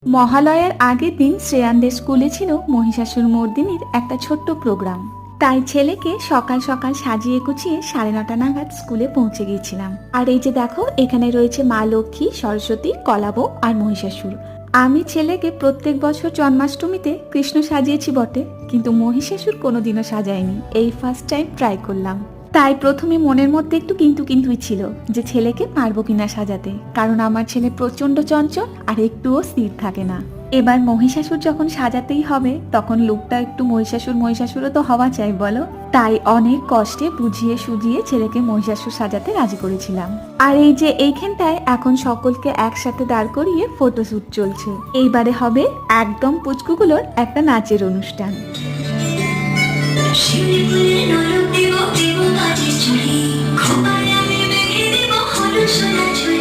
মহালয়ার আগের দিন শ্রেয়ানদের স্কুলে ছিল মহিষাসুর মর্দিনীর একটা ছোট্ট প্রোগ্রাম। তাই ছেলেকে সকাল সকাল সাজিয়ে গুছিয়ে 9:30 নাগাদ স্কুলে পৌঁছে গিয়েছিলাম। আর এই যে দেখো, এখানে রয়েছে মা লক্ষ্মী, সরস্বতী, কলাবউ আর মহিষাসুর। আমি ছেলেকে প্রত্যেক বছর জন্মাষ্টমীতে কৃষ্ণ সাজিয়েছি বটে, কিন্তু মহিষাসুর কোনোদিনও সাজাইনি। এই ফার্স্ট টাইম ট্রাই করলাম। তাই প্রথমে মনের মধ্যে একটু কিন্তুই ছিল যে ছেলেকে পারবো কিনা সাজাতে, কারণ আমার ছেলে প্রচন্ড চঞ্চল আর একটুও স্থির থাকে না। এবার মহিষাসুর যখন সাজাতেই হবে, তখন লুকটা একটু মহিষাসুরও তো হওয়া চাই বলো। তাই অনেক কষ্টে বুঝিয়ে সুজিয়ে ছেলেকে মহিষাসুর সাজাতে রাজি করেছিলাম। আর এই যে এইখানটায় এখন সকলকে একসাথে দাঁড় করিয়ে ফটোশুট চলছে। এইবারে হবে একদম পুচকুগুলোর একটা নাচের অনুষ্ঠান। শিউলি ফুলের নরম দেব দেব কাজে চুড়ি খোপায় আমি বেঁধে দেব হলুদ সোনা চুড়ি।